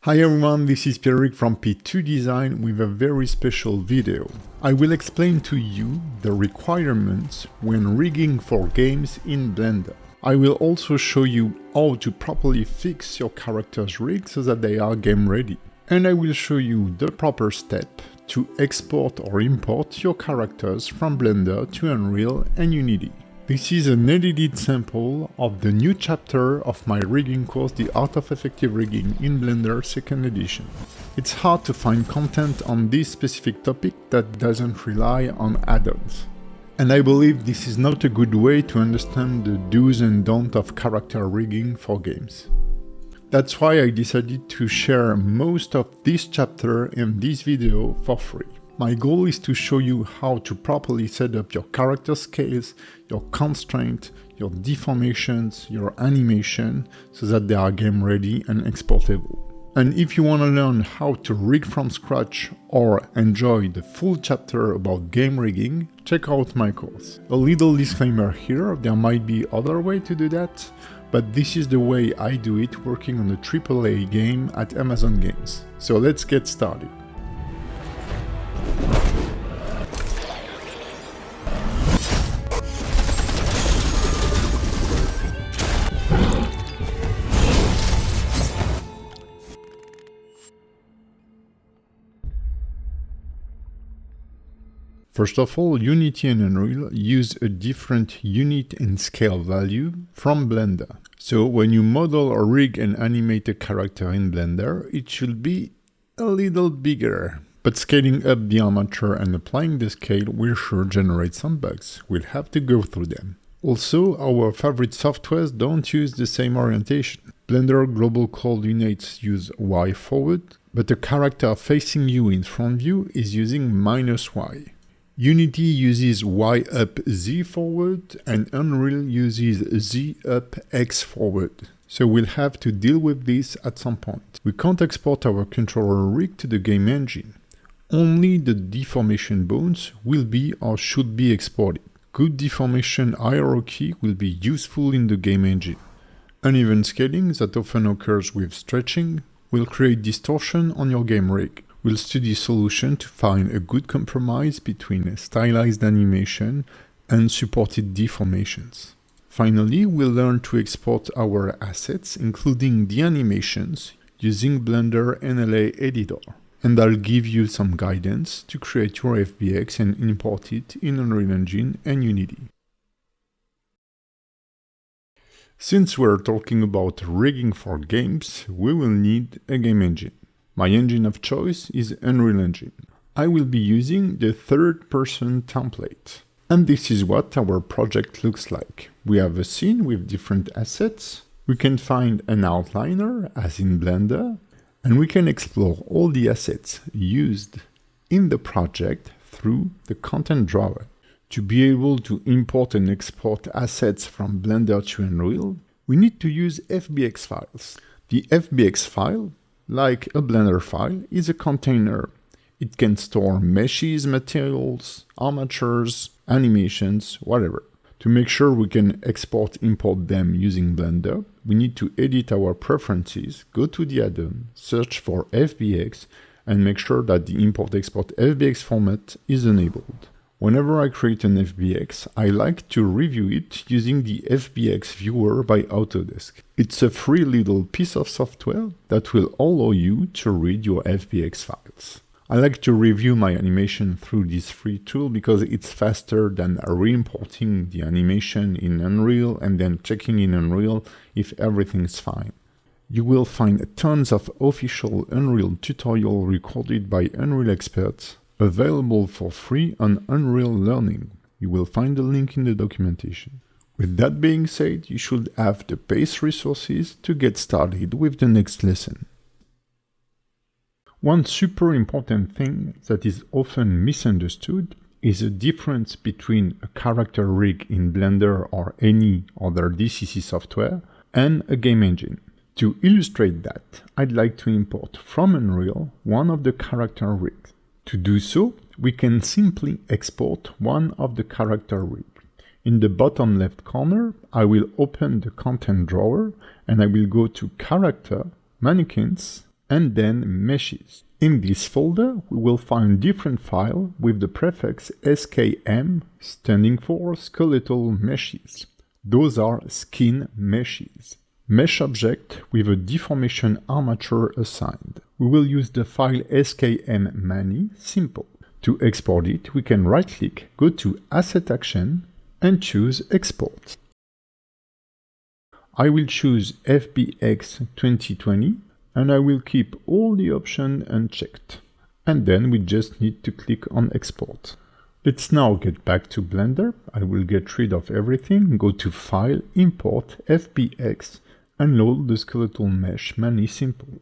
Hi everyone, this is Pierrick from P2design with a very special video. I will explain to you the requirements when rigging for games in Blender. I will also show you how to properly fix your character's rig so that they are game ready. And I will show you the proper step to export or import your characters from Blender to Unreal and Unity. This is an edited sample of the new chapter of my rigging course, The Art of Effective Rigging in Blender 2nd edition. It's hard to find content on this specific topic that doesn't rely on add-ons. And I believe this is not a good way to understand the do's and don'ts of character rigging for games. That's why I decided to share most of this chapter in this video for free. My goal is to show you how to properly set up your character scales, your constraints, your deformations, your animation, so that they are game ready and exportable. And if you want to learn how to rig from scratch or enjoy the full chapter about game rigging, check out my course. A little disclaimer here, there might be other ways to do that, but this is the way I do it working on a AAA game at Amazon Games. So let's get started. First of all, Unity and Unreal use a different unit and scale value from Blender. So when you model or rig and animate a character in Blender, it should be a little bigger. But scaling up the armature and applying the scale will sure generate some bugs. We'll have to go through them. Also, our favorite softwares don't use the same orientation. Blender global coordinates use Y forward, but a character facing you in front view is using -Y. Unity uses Y up Z forward and Unreal uses Z up X forward. So we'll have to deal with this at some point. We can't export our controller rig to the game engine. Only the deformation bones will be or should be exported. Good deformation hierarchy will be useful in the game engine. Uneven scaling that often occurs with stretching will create distortion on your game rig. We'll study solution to find a good compromise between stylized animation and supported deformations. Finally, we'll learn to export our assets, including the animations, using Blender NLA Editor. And I'll give you some guidance to create your FBX and import it in Unreal Engine and Unity. Since we're talking about rigging for games, we will need a game engine. My engine of choice is Unreal Engine. I will be using the third-person template. And this is what our project looks like. We have a scene with different assets. We can find an outliner, as in Blender, and we can explore all the assets used in the project through the content drawer. To be able to import and export assets from Blender to Unreal, we need to use FBX files. The FBX file, like a Blender file, is a container. It can store meshes, materials, armatures, animations, whatever. To make sure we can import them using Blender, we need to edit our preferences, go to the add-on, search for FBX, and make sure that the import-export FBX format is enabled. Whenever I create an FBX, I like to review it using the FBX viewer by Autodesk. It's a free little piece of software that will allow you to read your FBX files. I like to review my animation through this free tool because it's faster than re-importing the animation in Unreal and then checking in Unreal if everything's fine. You will find tons of official Unreal tutorials recorded by Unreal experts available for free on Unreal Learning. You will find the link in the documentation. With that being said, you should have the base resources to get started with the next lesson. One super important thing that is often misunderstood is the difference between a character rig in Blender or any other DCC software and a game engine. To illustrate that, I'd like to import from Unreal one of the character rigs. To do so, we can simply export one of the character rigs. In the bottom left corner, I will open the content drawer and I will go to Character, Mannequins, and then meshes. In this folder, we will find different files with the prefix skm standing for skeletal meshes. Those are skin meshes. Mesh object with a deformation armature assigned. We will use the file skm-mani simple. To export it, we can right-click, go to Asset Action, and choose Export. I will choose FBX 2020, and I will keep all the options unchecked. And then we just need to click on Export. Let's now get back to Blender. I will get rid of everything, go to File, Import, FBX, and load the skeletal mesh mani simple.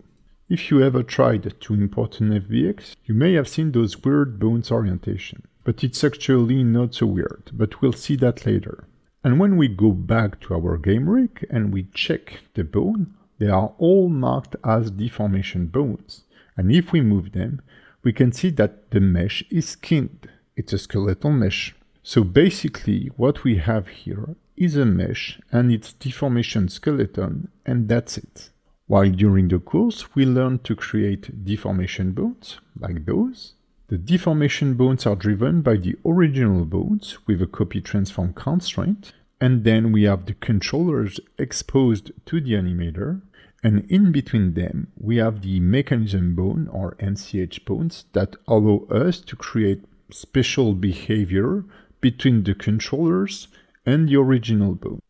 If you ever tried to import an FBX, you may have seen those weird bones orientation. But it's actually not so weird, but we'll see that later. And when we go back to our game rig and we check the bone, they are all marked as deformation bones. And if we move them, we can see that the mesh is skinned. It's a skeletal mesh. So basically what we have here is a mesh and its deformation skeleton, and that's it. While during the course we learn to create deformation bones, like those. The deformation bones are driven by the original bones with a copy transform constraint, and then we have the controllers exposed to the animator, and in between them we have the mechanism bone or MCH bones that allow us to create special behavior between the controllers and the original bone.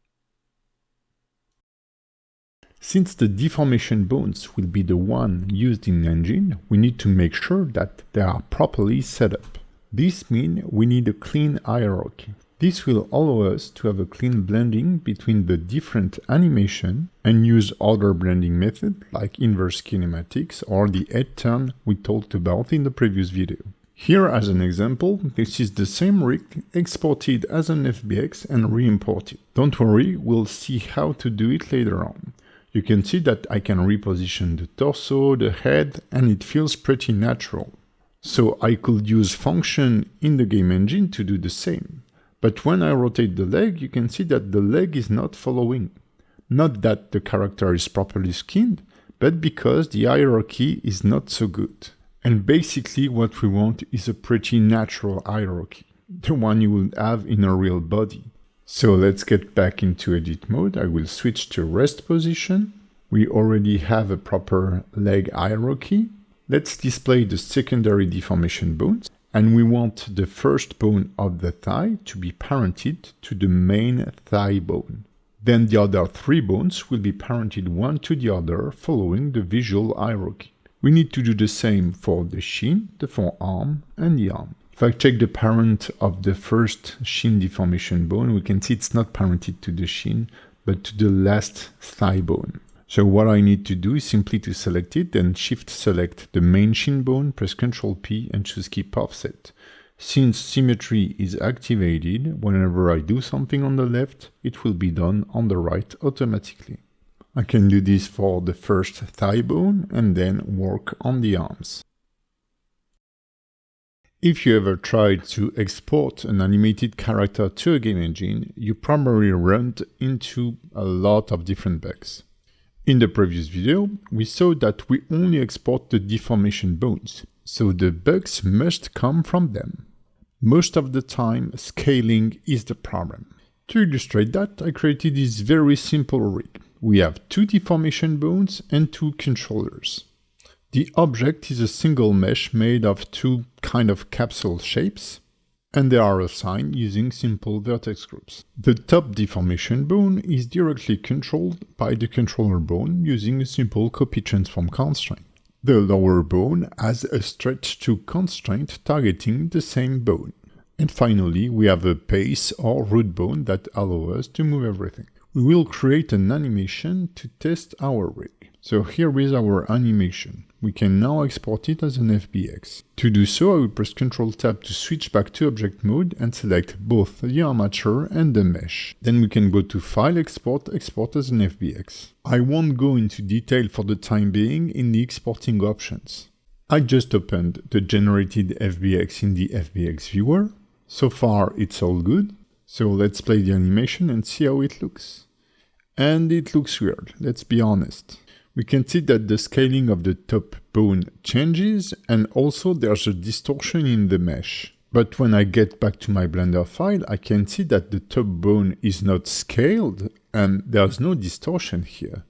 Since the deformation bones will be the one used in the engine, we need to make sure that they are properly set up. This means we need a clean hierarchy. This will allow us to have a clean blending between the different animation and use other blending methods like inverse kinematics or the head turn we talked about in the previous video. Here as an example, this is the same rig exported as an FBX and re-imported. Don't worry, we'll see how to do it later on. You can see that I can reposition the torso, the head, and it feels pretty natural. So I could use function in the game engine to do the same. But when I rotate the leg, you can see that the leg is not following. Not that the character is properly skinned, but because the hierarchy is not so good. And basically what we want is a pretty natural hierarchy, the one you would have in a real body. So let's get back into edit mode. I will switch to rest position. We already have a proper leg hierarchy. Let's display the secondary deformation bones. And we want the first bone of the thigh to be parented to the main thigh bone. Then the other three bones will be parented one to the other following the visual hierarchy. We need to do the same for the shin, the forearm, and the arm. If I check the parent of the first shin deformation bone, we can see it's not parented to the shin, but to the last thigh bone. So what I need to do is simply to select it, then shift select the main shin bone, press Ctrl P and choose keep offset. Since symmetry is activated, whenever I do something on the left, it will be done on the right automatically. I can do this for the first thigh bone and then work on the arms. If you ever tried to export an animated character to a game engine, you probably run into a lot of different bugs. In the previous video, we saw that we only export the deformation bones, so the bugs must come from them. Most of the time, scaling is the problem. To illustrate that, I created this very simple rig. We have two deformation bones and two controllers. The object is a single mesh made of two kind of capsule shapes, and they are assigned using simple vertex groups. The top deformation bone is directly controlled by the controller bone using a simple copy transform constraint. The lower bone has a stretch to constraint targeting the same bone. And finally, we have a base or root bone that allows us to move everything. We will create an animation to test our rig. So here is our animation. We can now export it as an FBX. To do so, I will press Ctrl Tab to switch back to object mode and select both the armature and the mesh. Then we can go to File, Export, Export as an FBX. I won't go into detail for the time being in the exporting options. I just opened the generated FBX in the FBX viewer. So far it's all good. So let's play the animation and see how it looks. And it looks weird, let's be honest. We can see that the scaling of the top bone changes, and also there's a distortion in the mesh. But when I get back to my Blender file, I can see that the top bone is not scaled and there's no distortion here.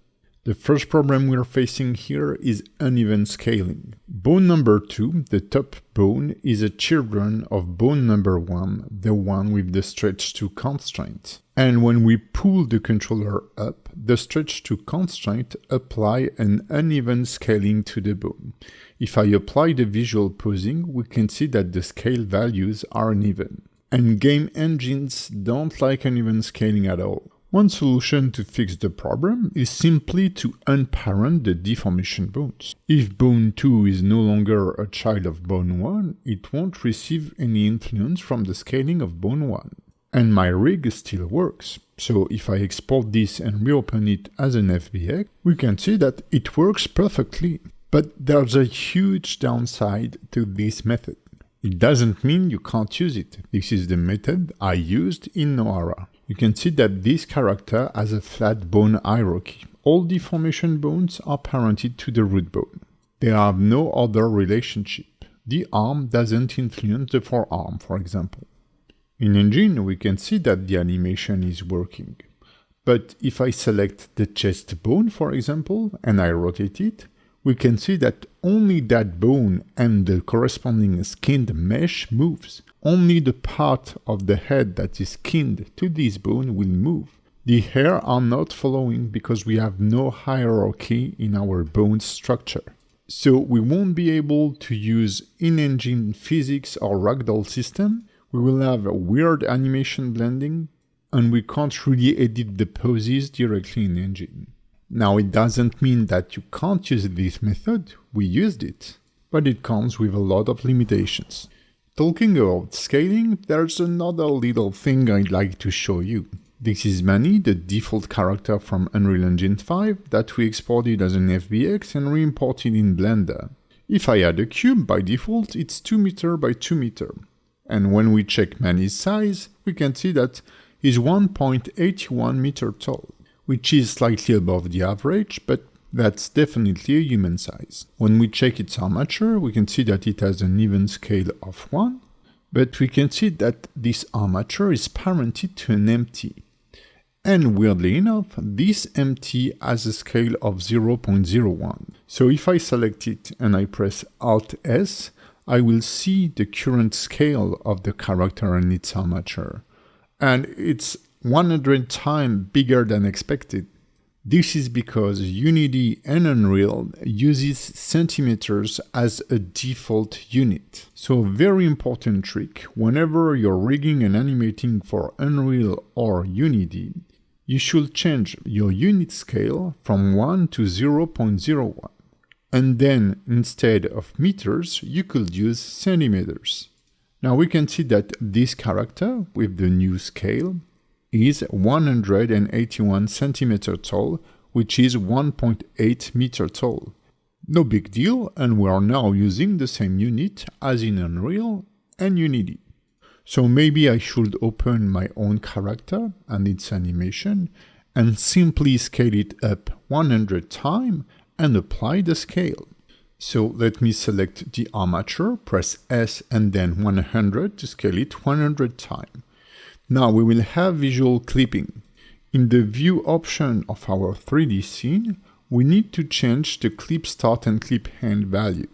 The first problem we're facing here is uneven scaling. Bone number 2, the top bone, is a children of bone number 1, the one with the stretch to constraint. And when we pull the controller up, the stretch to constraint apply an uneven scaling to the bone. If I apply the visual posing, we can see that the scale values are uneven. And game engines don't like uneven scaling at all. One solution to fix the problem is simply to unparent the deformation bones. If bone 2 is no longer a child of bone 1, it won't receive any influence from the scaling of bone 1. And my rig still works. So if I export this and reopen it as an FBX, we can see that it works perfectly. But there's a huge downside to this method. It doesn't mean you can't use it. This is the method I used in Noara. You can see that this character has a flat bone hierarchy. All deformation bones are parented to the root bone. They have no other relationship. The arm doesn't influence the forearm, for example. In Engine, we can see that the animation is working. But if I select the chest bone, for example, and I rotate it, we can see that only that bone and the corresponding skinned mesh moves. Only the part of the head that is skinned to this bone will move. The hair are not following because we have no hierarchy in our bone structure. So we won't be able to use in-engine physics or ragdoll system. We will have a weird animation blending, and we can't really edit the poses directly in Engine. Now, it doesn't mean that you can't use this method. We used it, but it comes with a lot of limitations. Talking about scaling, there's another little thing I'd like to show you. This is Manny, the default character from Unreal Engine 5 that we exported as an FBX and re-imported in Blender. If I add a cube, by default, it's 2 meter by 2 meter. And when we check Manny's size, we can see that he's 1.81 meter tall, which is slightly above the average, but that's definitely a human size. When we check its armature, we can see that it has an even scale of 1, but we can see that this armature is parented to an empty. And weirdly enough, this empty has a scale of 0.01. So if I select it and I press Alt-S, I will see the current scale of the character and its armature. And it's 100 times bigger than expected. This is because Unity and Unreal uses centimeters as a default unit. So a very important trick, whenever you're rigging and animating for Unreal or Unity, you should change your unit scale from 1 to 0.01. And then instead of meters, you could use centimeters. Now we can see that this character with the new scale is 181 centimeter tall, which is 1.8 meter tall. No big deal, and we are now using the same unit as in Unreal and Unity. So maybe I should open my own character and its animation and simply scale it up 100 times and apply the scale. So let me select the armature, press S and then 100 to scale it 100 times. Now we will have visual clipping. In the view option of our 3D scene, we need to change the clip start and clip end value.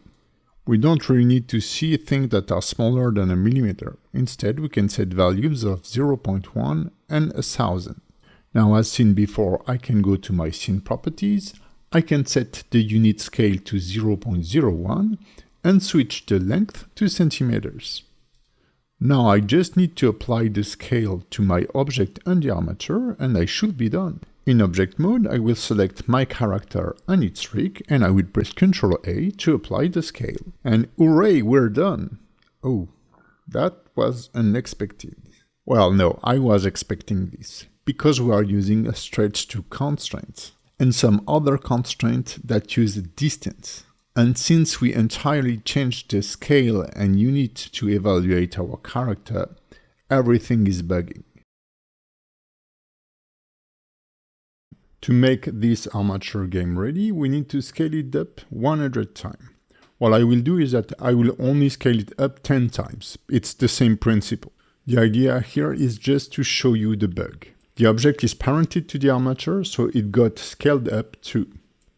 We don't really need to see things that are smaller than a millimeter. Instead, we can set values of 0.1 and 1000. Now, as seen before, I can go to my scene properties. I can set the unit scale to 0.01 and switch the length to centimeters. Now I just need to apply the scale to my object and the armature, and I should be done. In object mode, I will select my character and its rig, and I will press Ctrl A to apply the scale. And hooray, we're done! Oh, that was unexpected. Well, no, I was expecting this, because we are using a stretch to constraint, and some other constraint that use distance. And since we entirely changed the scale and unit to evaluate our character, everything is bugging. To make this armature game ready, we need to scale it up 100 times. What I will do is that I will only scale it up 10 times. It's the same principle. The idea here is just to show you the bug. The object is parented to the armature, so it got scaled up too.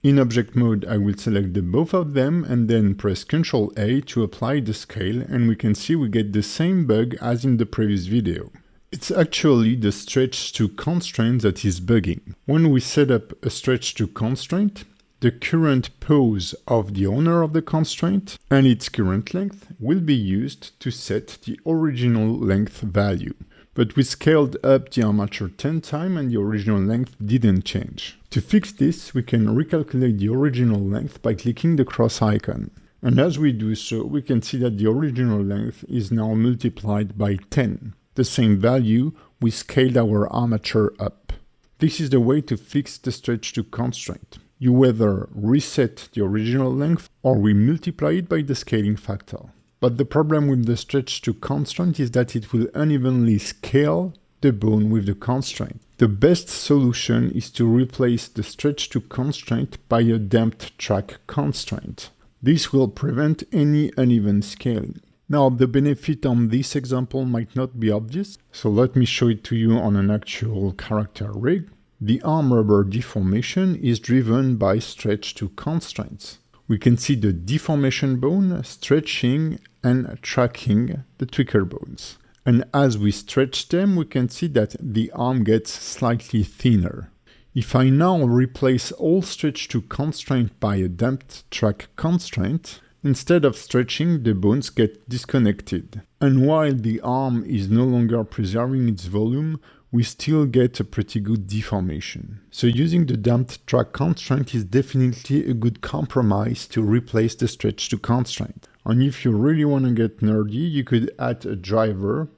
In object mode, I will select the both of them and then press Ctrl A to apply the scale, and we can see we get the same bug as in the previous video. It's actually the stretch to constraint that is bugging. When we set up a stretch to constraint, the current pose of the owner of the constraint and its current length will be used to set the original length value. But we scaled up the armature 10 times and the original length didn't change. To fix this, we can recalculate the original length by clicking the cross icon. And as we do so, we can see that the original length is now multiplied by 10. The same value we scaled our armature up. This is the way to fix the stretch to constraint. You either reset the original length or we multiply it by the scaling factor. But the problem with the stretch to constraint is that it will unevenly scale the bone with the constraint. The best solution is to replace the stretch to constraint by a damped track constraint. This will prevent any uneven scaling. Now, the benefit on this example might not be obvious, so let me show it to you on an actual character rig. The arm rubber deformation is driven by stretch to constraints. We can see the deformation bone stretching and tracking the tweaker bones. And as we stretch them, we can see that the arm gets slightly thinner. If I now replace all stretch to constraint by a damped track constraint, instead of stretching, the bones get disconnected. And while the arm is no longer preserving its volume, we still get a pretty good deformation. So using the damped track constraint is definitely a good compromise to replace the stretch to constraint. And if you really want to get nerdy, you could add a driver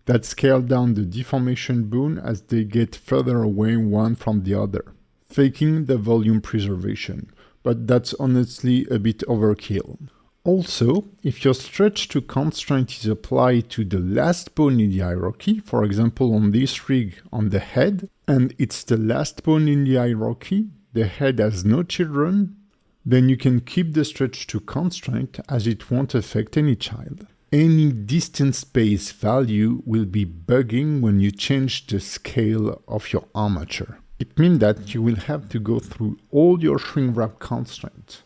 that scales down the deformation bone as they get further away one from the other, faking the volume preservation. But that's honestly a bit overkill. Also, if your stretch to constraint is applied to the last bone in the hierarchy, for example on this rig on the head, and it's the last bone in the hierarchy, the head has no children, then you can keep the stretch to constraint as it won't affect any child. Any distance-based value will be bugging when you change the scale of your armature. It means that you will have to go through all your shrink wrap constraints,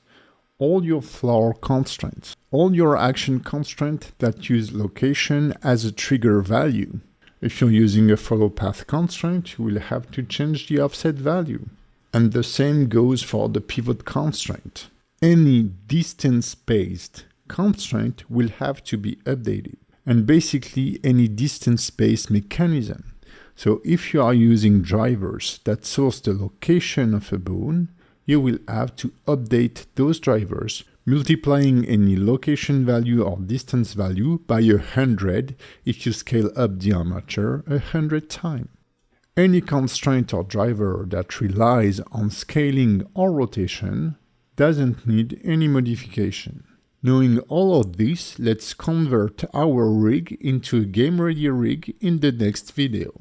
all your floor constraints, all your action constraints that use location as a trigger value. If you're using a follow path constraint, you will have to change the offset value. And the same goes for the pivot constraint. Any distance-based constraint will have to be updated. And basically any distance-based mechanism. So if you are using drivers that source the location of a bone, you will have to update those drivers, multiplying any location value or distance value by 100 if you scale up the armature 100 times. Any constraint or driver that relies on scaling or rotation doesn't need any modification. Knowing all of this, let's convert our rig into a game-ready rig in the next video.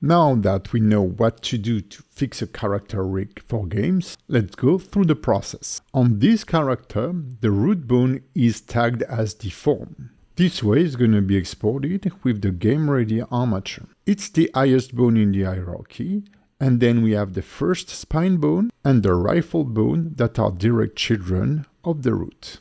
Now that we know what to do to fix a character rig for games, let's go through the process. On this character, the root bone is tagged as deform. This way is going to be exported with the game-ready armature. It's the highest bone in the hierarchy, and then we have the first spine bone and the rifle bone that are direct children of the root.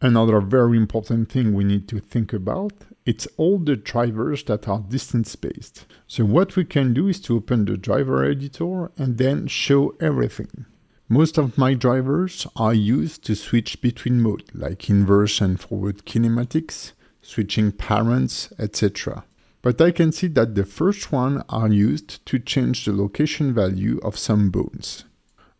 Another very important thing we need to think about, it's all the drivers that are distance-based. So what we can do is to open the driver editor and then show everything. Most of my drivers are used to switch between modes, like inverse and forward kinematics, switching parents, etc. But I can see that the first one are used to change the location value of some bones.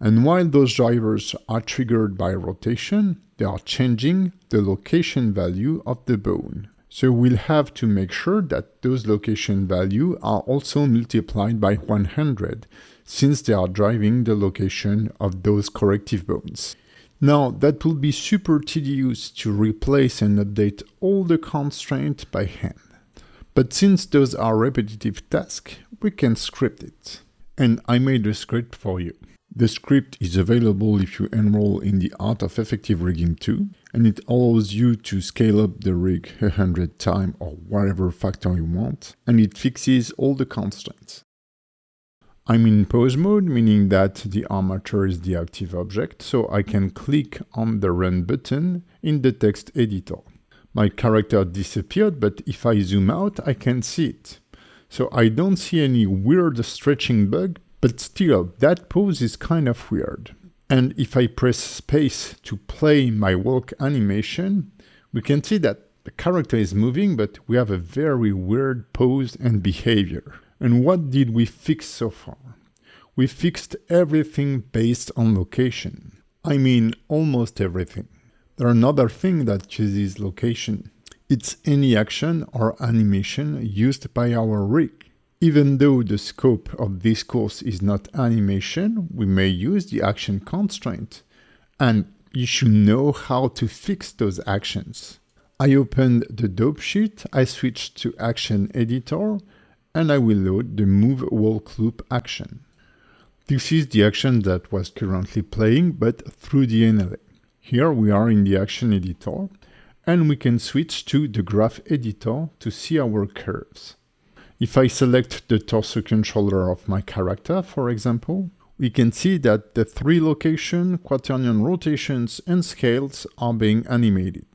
And while those drivers are triggered by rotation, they are changing the location value of the bone. So we'll have to make sure that those location values are also multiplied by 100, since they are driving the location of those corrective bones. Now, that will be super tedious to replace and update all the constraints by hand. But since those are repetitive tasks, we can script it. And I made a script for you. The script is available if you enroll in the Art of Effective Rigging 2, and it allows you to scale up the rig 100 times or whatever factor you want, and it fixes all the constraints. I'm in pose mode, meaning that the armature is the active object, so I can click on the Run button in the text editor. My character disappeared, but if I zoom out, I can see it. So I don't see any weird stretching bug, but still, that pose is kind of weird. And if I press space to play my walk animation, we can see that the character is moving, but we have a very weird pose and behavior. And what did we fix so far? We fixed everything based on location. I mean, almost everything. There's another thing that uses location. It's any action or animation used by our rig. Even though the scope of this course is not animation, we may use the action constraint. And you should know how to fix those actions. I opened the dope sheet, I switched to Action Editor, and I will load the Move Walk Loop action. This is the action that was currently playing, but through the NLA. Here we are in the Action Editor, and we can switch to the Graph Editor to see our curves. If I select the torso controller of my character, for example, we can see that the 3 location, quaternion rotations, and scales are being animated.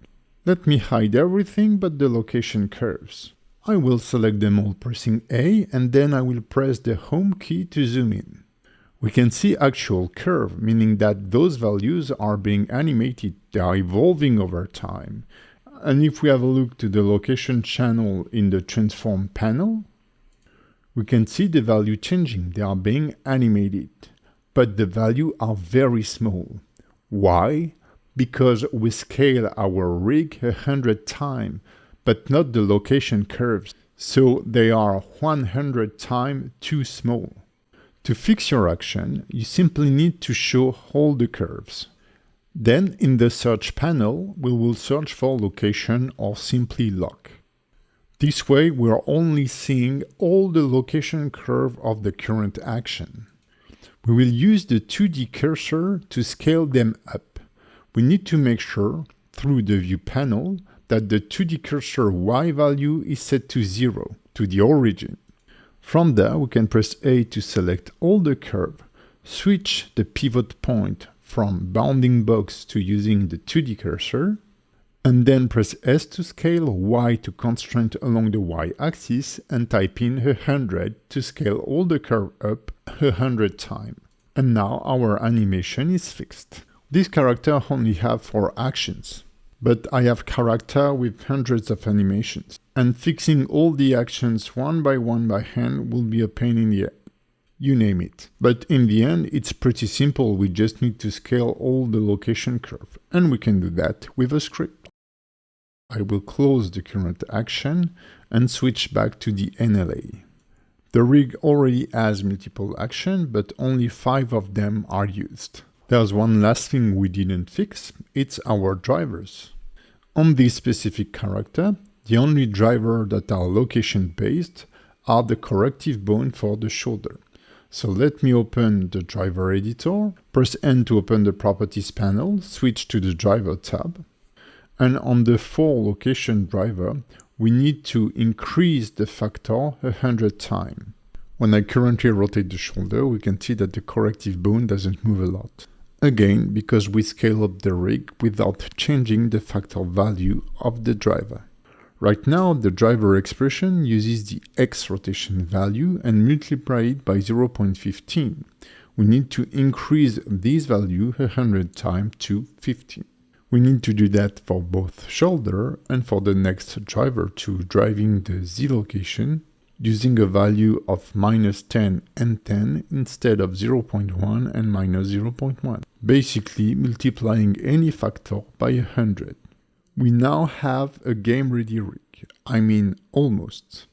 Let me hide everything but the location curves. I will select them all pressing A, and then I will press the Home key to zoom in. We can see actual curve, meaning that those values are being animated, they are evolving over time. And if we have a look to the location channel in the Transform panel, we can see the value changing, they are being animated. But the values are very small. Why? Because we scale our rig 100 times, but not the location curves, so they are 100 times too small. To fix your action, you simply need to show all the curves. Then in the search panel, we will search for location or simply lock. This way we are only seeing all the location curve of the current action. We will use the 2D cursor to scale them up. We need to make sure, through the View panel, that the 2D cursor Y value is set to 0, to the origin. From there, we can press A to select all the curve, switch the pivot point from bounding box to using the 2D cursor, and then press S to scale, Y to constraint along the Y-axis, and type in 100 to scale all the curve up 100 times. And now our animation is fixed. This character only have 4 actions, but I have character with hundreds of animations, and fixing all the actions one by hand will be a pain in the ass. You name it. But in the end, it's pretty simple, we just need to scale all the location curve, and we can do that with a script. I will close the current action and switch back to the NLA. The rig already has multiple actions, but only 5 of them are used. There's one last thing we didn't fix, it's our drivers. On this specific character, the only driver that are location-based are the corrective bone for the shoulder. So let me open the driver editor, press N to open the properties panel, switch to the driver tab. And on the 4 location driver, we need to increase the factor 100 times. When I currently rotate the shoulder, we can see that the corrective bone doesn't move a lot. Again, because we scale up the rig without changing the factor value of the driver. Right now, the driver expression uses the X rotation value and multiply it by 0.15. We need to increase this value 100 times to 15. We need to do that for both shoulder and for the next driver to driving the Z location using a value of -10 and 10 instead of 0.1 and -0.1, basically multiplying any factor by 100. We now have a game-ready rig. I mean, almost.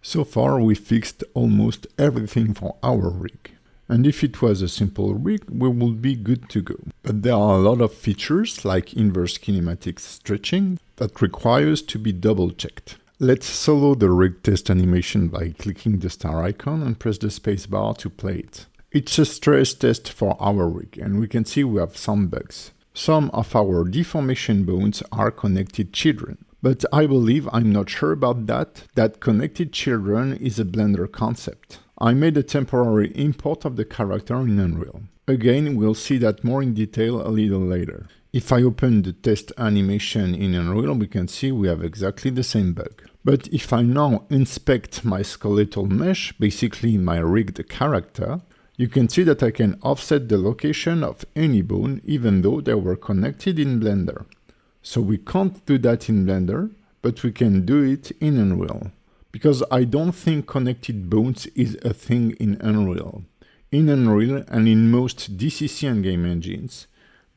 So far we fixed almost everything for our rig. And if it was a simple rig, we would be good to go. But there are a lot of features like inverse kinematics stretching that requires to be double-checked. Let's solo the rig test animation by clicking the star icon and press the spacebar to play it. It's a stress test for our rig, and we can see we have some bugs. Some of our deformation bones are connected children, but I believe, I'm not sure about that connected children is a Blender concept. I made a temporary import of the character in Unreal. Again, we'll see that more in detail a little later. If I open the test animation in Unreal, we can see we have exactly the same bug. But if I now inspect my skeletal mesh, basically my rigged character, you can see that I can offset the location of any bone even though they were connected in Blender. So we can't do that in Blender, but we can do it in Unreal. Because I don't think connected bones is a thing in Unreal. In Unreal and in most DCC and game engines,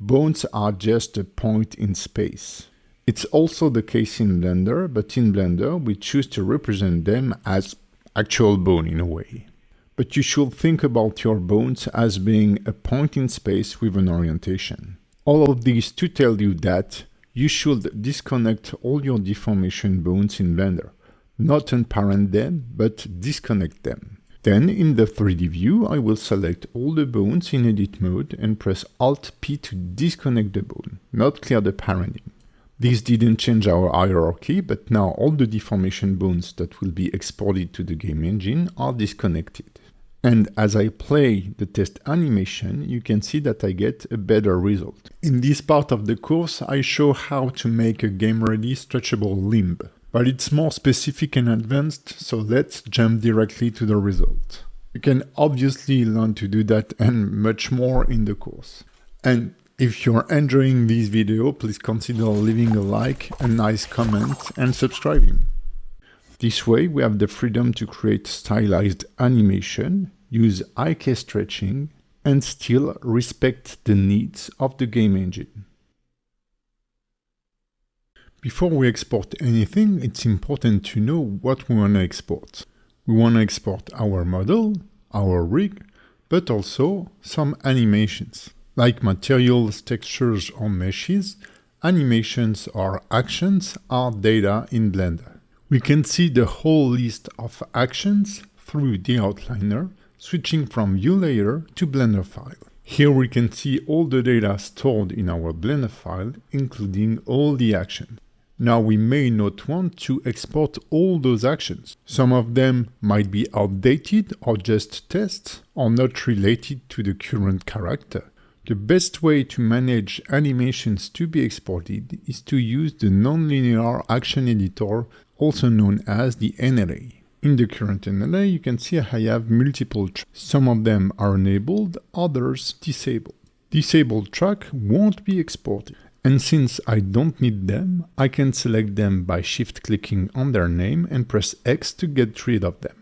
bones are just a point in space. It's also the case in Blender, but in Blender we choose to represent them as actual bone in a way. But you should think about your bones as being a point in space with an orientation. All of these to tell you that you should disconnect all your deformation bones in Blender. Not unparent them, but disconnect them. Then in the 3D view, I will select all the bones in edit mode and press Alt-P to disconnect the bone, not clear the parenting. This didn't change our hierarchy, but now all the deformation bones that will be exported to the game engine are disconnected. And as I play the test animation, you can see that I get a better result. In this part of the course, I show how to make a game-ready stretchable limb. But it's more specific and advanced, so let's jump directly to the result. You can obviously learn to do that and much more in the course. And if you're enjoying this video, please consider leaving a like, a nice comment, and subscribing. This way we have the freedom to create stylized animation, use IK stretching, and still respect the needs of the game engine. Before we export anything, it's important to know what we want to export. We want to export our model, our rig, but also some animations. Like materials, textures, or meshes, animations or actions are data in Blender. We can see the whole list of actions through the outliner, switching from View Layer to Blender file. Here we can see all the data stored in our Blender file, including all the actions. Now we may not want to export all those actions. Some of them might be outdated or just tests or not related to the current character. The best way to manage animations to be exported is to use the nonlinear action editor, also known as the NLA. In the current NLA, you can see I have multiple tracks. Some of them are enabled, others disabled. Disabled track won't be exported. And since I don't need them, I can select them by shift-clicking on their name and press X to get rid of them.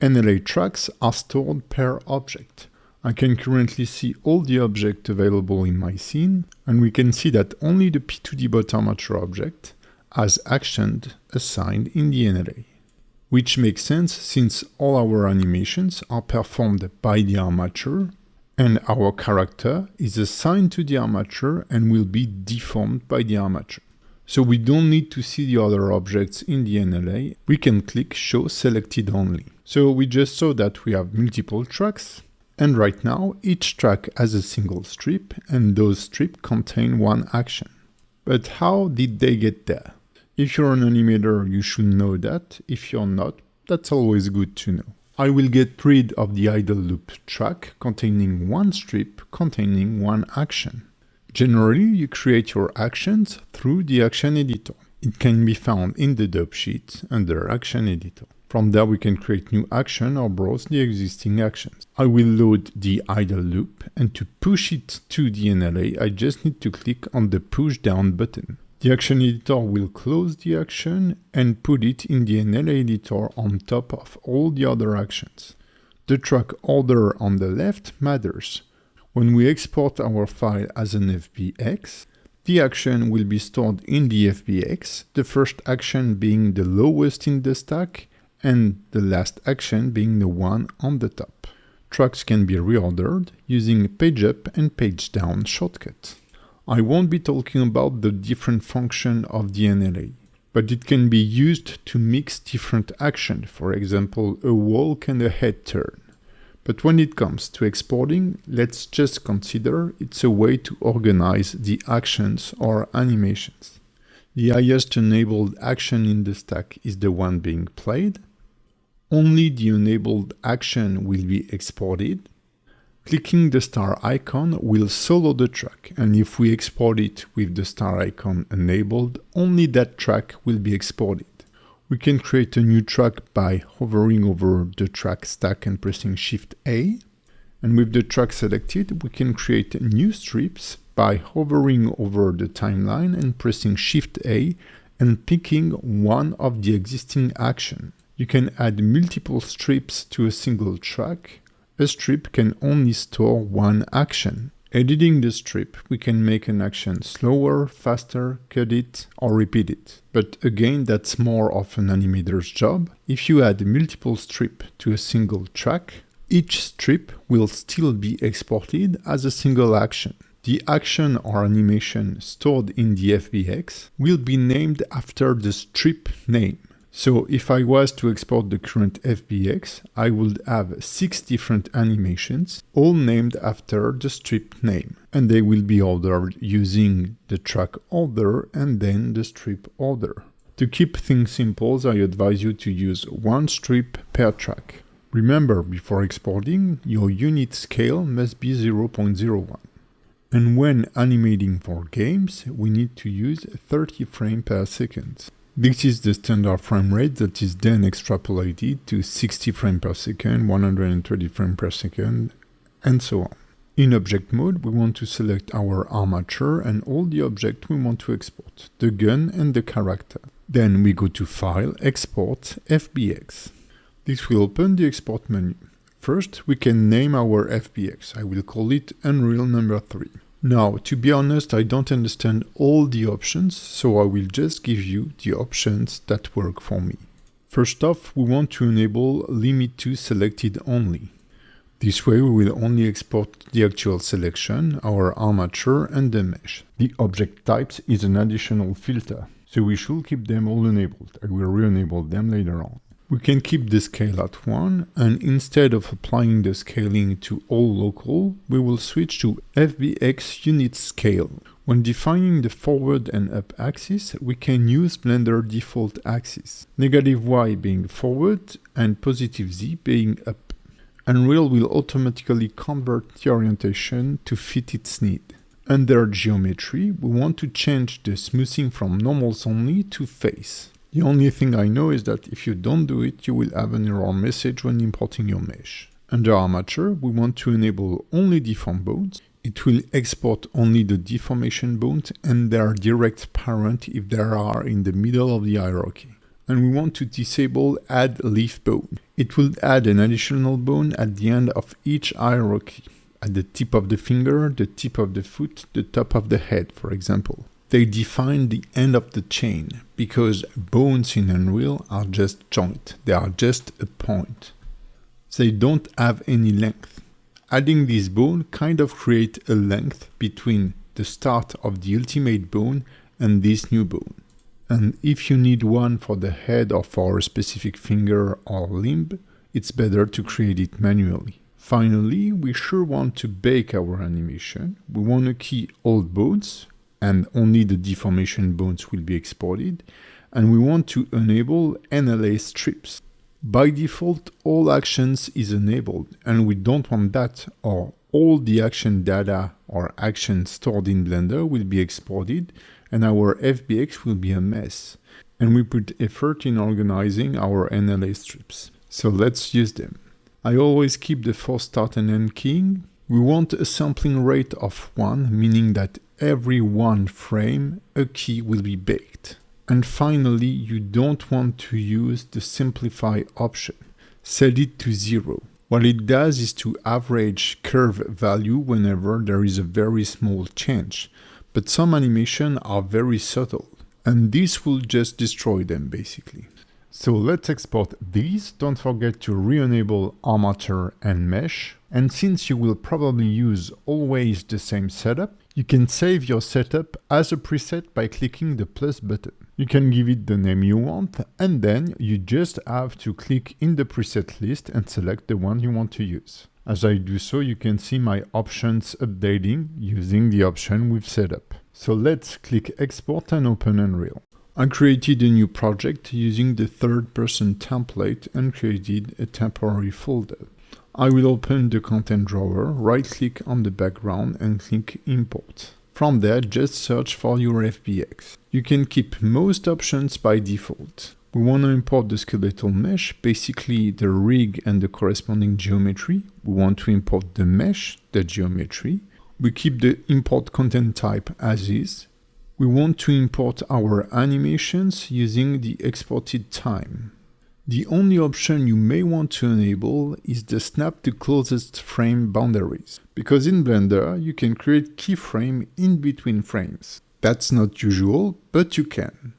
NLA tracks are stored per object. I can currently see all the objects available in my scene, and we can see that only the P2dBot armature object has actions assigned in the NLA. Which makes sense since all our animations are performed by the armature, and our character is assigned to the armature and will be deformed by the armature. So we don't need to see the other objects in the NLA, we can click Show Selected Only. So we just saw that we have multiple tracks, and right now each track has a single strip, and those strips contain one action. But how did they get there? If you're an animator, you should know that. If you're not, that's always good to know. I will get rid of the idle loop track containing one strip containing one action. Generally, you create your actions through the action editor. It can be found in the dope sheet under action editor. From there, we can create new action or browse the existing actions. I will load the idle loop, and to push it to the NLA, I just need to click on the push down button. The action editor will close the action and put it in the NLA editor on top of all the other actions. The track order on the left matters. When we export our file as an FBX, the action will be stored in the FBX, the first action being the lowest in the stack and the last action being the one on the top. Tracks can be reordered using page up and page down shortcut. I won't be talking about the different function of the NLA, but it can be used to mix different actions, for example, a walk and a head turn. But when it comes to exporting, let's just consider it's a way to organize the actions or animations. The highest enabled action in the stack is the one being played. Only the enabled action will be exported. Clicking the star icon will solo the track, and if we export it with the star icon enabled, only that track will be exported. We can create a new track by hovering over the track stack and pressing Shift A. And with the track selected, we can create new strips by hovering over the timeline and pressing Shift A and picking one of the existing actions. You can add multiple strips to a single track. A strip can only store one action. Editing the strip, we can make an action slower, faster, cut it, or repeat it. But again, that's more of an animator's job. If you add multiple strips to a single track, each strip will still be exported as a single action. The action or animation stored in the FBX will be named after the strip name. So if I was to export the current FBX, I would have 6 different animations, all named after the strip name. And they will be ordered using the track order and then the strip order. To keep things simple, I advise you to use one strip per track. Remember, before exporting, your unit scale must be 0.01. And when animating for games, we need to use 30 frames per second. This is the standard frame rate that is then extrapolated to 60 frames per second, 130 frames per second, and so on. In object mode, we want to select our armature and all the objects we want to export, the gun and the character. Then we go to File, Export, FBX. This will open the export menu. First, we can name our FBX. I will call it Unreal number 3. Now, to be honest, I don't understand all the options, so I will just give you the options that work for me. First off, we want to enable Limit to Selected Only. This way we will only export the actual selection, our armature and the mesh. The object types is an additional filter, so we should keep them all enabled. I will re-enable them later on. We can keep the scale at 1, and instead of applying the scaling to all local, we will switch to FBX unit scale. When defining the forward and up axis, we can use Blender default axis, -y being forward and +z being up. Unreal will automatically convert the orientation to fit its need. Under geometry, we want to change the smoothing from normals only to face. The only thing I know is that if you don't do it, you will have an error message when importing your mesh. Under armature, we want to enable only deform bones. It will export only the deformation bones and their direct parent if they are in the middle of the hierarchy. And we want to disable add leaf bone. It will add an additional bone at the end of each hierarchy, at the tip of the finger, the tip of the foot, the top of the head, for example. They define the end of the chain, because bones in Unreal are just joints, they are just a point. They don't have any length. Adding this bone kind of creates a length between the start of the ultimate bone and this new bone. And if you need one for the head or for a specific finger or limb, it's better to create it manually. Finally, we sure want to bake our animation. We want to key all bones, and only the deformation bones will be exported, and we want to enable NLA strips. By default, all actions is enabled, and we don't want that, or all the action data or actions stored in Blender will be exported, and our FBX will be a mess. And we put effort in organizing our NLA strips. So let's use them. I always keep the for start and end keying. We want a sampling rate of 1, meaning that every 1 frame, a key will be baked. And finally, you don't want to use the simplify option. Set it to 0. What it does is to average curve value whenever there is a very small change. But some animations are very subtle, and this will just destroy them basically. So let's export these. Don't forget to re-enable armature and mesh. And since you will probably use always the same setup, you can save your setup as a preset by clicking the plus button. You can give it the name you want, and then you just have to click in the preset list and select the one you want to use. As I do so, you can see my options updating using the option we've set up. So let's click Export and open Unreal. I created a new project using the third-person template and created a temporary folder. I will open the content drawer, right-click on the background and click Import. From there, just search for your FBX. You can keep most options by default. We want to import the skeletal mesh, basically the rig and the corresponding geometry. We want to import the mesh, the geometry. We keep the import content type as is. We want to import our animations using the exported time. The only option you may want to enable is the snap to closest frame boundaries, because in Blender you can create keyframe in between frames. That's not usual, but you can.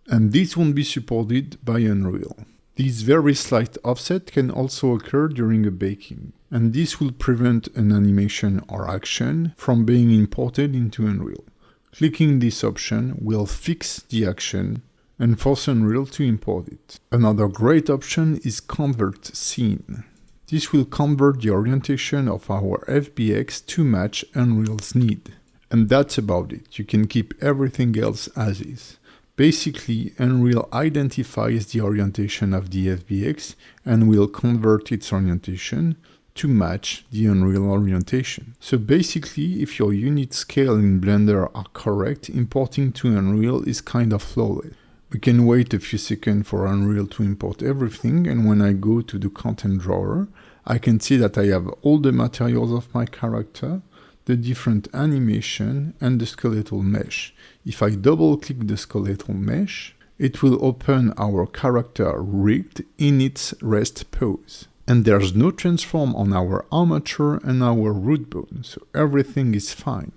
And this won't be supported by Unreal. This very slight offset can also occur during a baking, and this will prevent an animation or action from being imported into Unreal. Clicking this option will fix the action and force Unreal to import it. Another great option is Convert Scene. This will convert the orientation of our FBX to match Unreal's need. And that's about it. You can keep everything else as is. Basically, Unreal identifies the orientation of the FBX and will convert its orientation to match the Unreal orientation. So basically, if your unit scale in Blender are correct, importing to Unreal is kind of flawless. We can wait a few seconds for Unreal to import everything, and when I go to the content drawer, I can see that I have all the materials of my character, the different animation, and the skeletal mesh. If I double click the skeletal mesh, it will open our character rigged in its rest pose. And there's no transform on our armature and our root bone, so everything is fine.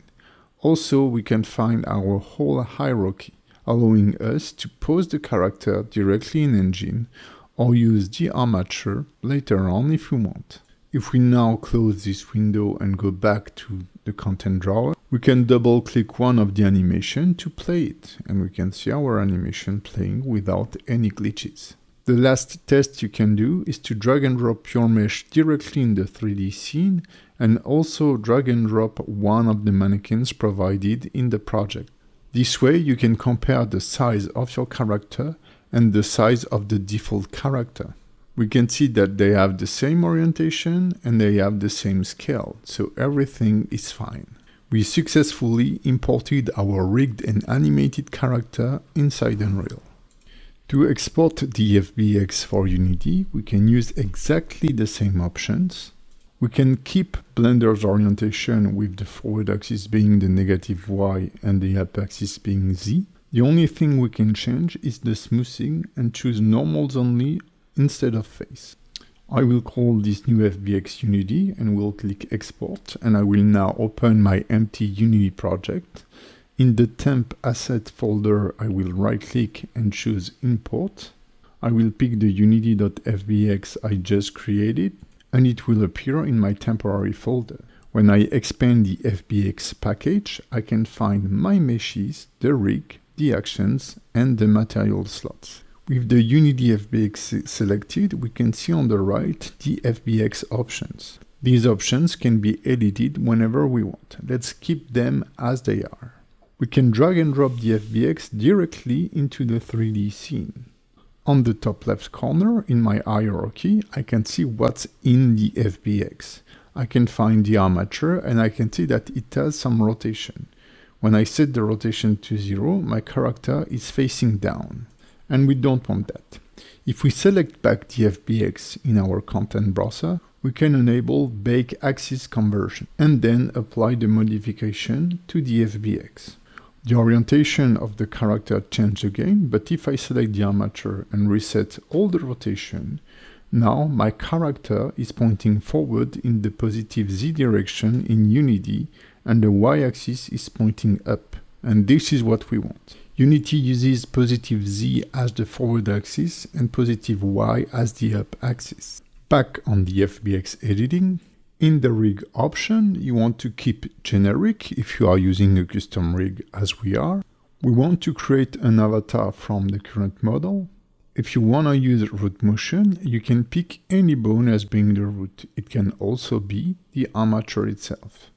Also, we can find our whole hierarchy, allowing us to pose the character directly in engine or use the armature later on if we want. If we now close this window and go back to the content drawer, we can double click one of the animation to play it, and we can see our animation playing without any glitches. The last test you can do is to drag and drop your mesh directly in the 3D scene and also drag and drop one of the mannequins provided in the project. This way you can compare the size of your character and the size of the default character. We can see that they have the same orientation and they have the same scale, so everything is fine. We successfully imported our rigged and animated character inside Unreal. To export the FBX for Unity, we can use exactly the same options. We can keep Blender's orientation with the forward axis being the negative Y and the up axis being Z. The only thing we can change is the smoothing and choose normals only instead of face. I will call this new FBX Unity and will click Export, and I will now open my empty Unity project. In the temp asset folder, I will right click and choose Import. I will pick the unity.fbx I just created, and it will appear in my temporary folder. When I expand the FBX package, I can find my meshes, the rig, the actions, and the material slots. With the Unity FBX selected, we can see on the right the FBX options. These options can be edited whenever we want. Let's keep them as they are. We can drag and drop the FBX directly into the 3D scene. On the top left corner in my hierarchy, I can see what's in the FBX. I can find the armature and I can see that it has some rotation. When I set the rotation to 0, my character is facing down. And we don't want that. If we select back the FBX in our content browser, we can enable Bake Axis Conversion and then apply the modification to the FBX. The orientation of the character changed again, but if I select the armature and reset all the rotation, now my character is pointing forward in the positive Z direction in Unity and the Y-axis is pointing up. And this is what we want. Unity uses positive Z as the forward axis and positive Y as the up axis. Back on the FBX editing, in the rig option, you want to keep generic if you are using a custom rig as we are, We want to create an avatar from the current model. If you want to use root motion, you can pick any bone as being the root. It can also be the armature itself.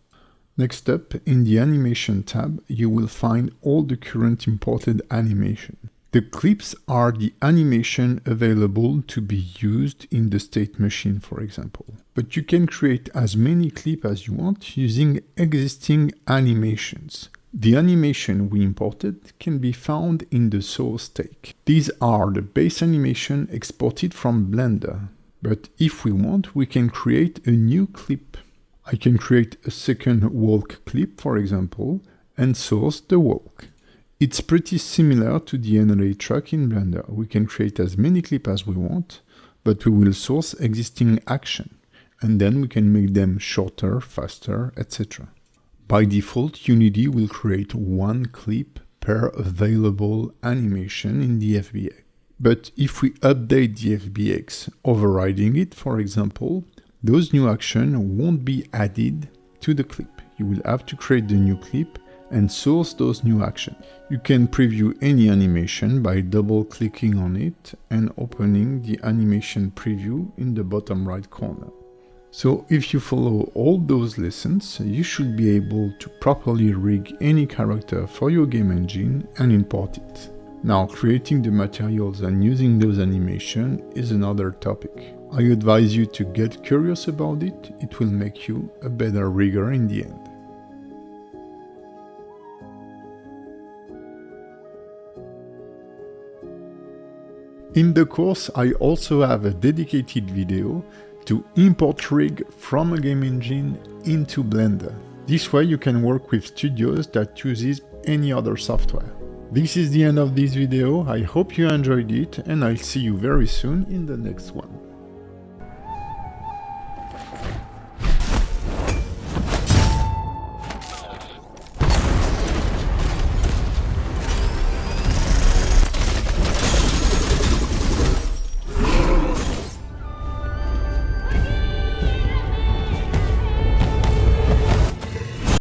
Next up, in the animation tab, you will find all the current imported animation. The clips are the animation available to be used in the state machine, for example. But you can create as many clips as you want using existing animations. The animation we imported can be found in the source take. These are the base animation exported from Blender. But if we want, we can create a new clip. I can create a second walk clip, for example, and source the walk. It's pretty similar to the animate track in Blender. We can create as many clips as we want, but we will source existing action, and then we can make them shorter, faster, etc. By default, Unity will create one clip per available animation in the FBX. But if we update the FBX, overriding it, for example, those new actions won't be added to the clip. You will have to create the new clip and source those new actions. You can preview any animation by double-clicking on it and opening the animation preview in the bottom right corner. So if you follow all those lessons, you should be able to properly rig any character for your game engine and import it. Now, creating the materials and using those animations is another topic. I advise you to get curious about it. It will make you a better rigger in the end. In the course, I also have a dedicated video to import rig from a game engine into Blender. This way you can work with studios that uses any other software. This is the end of this video. I hope you enjoyed it, and I'll see you very soon in the next one.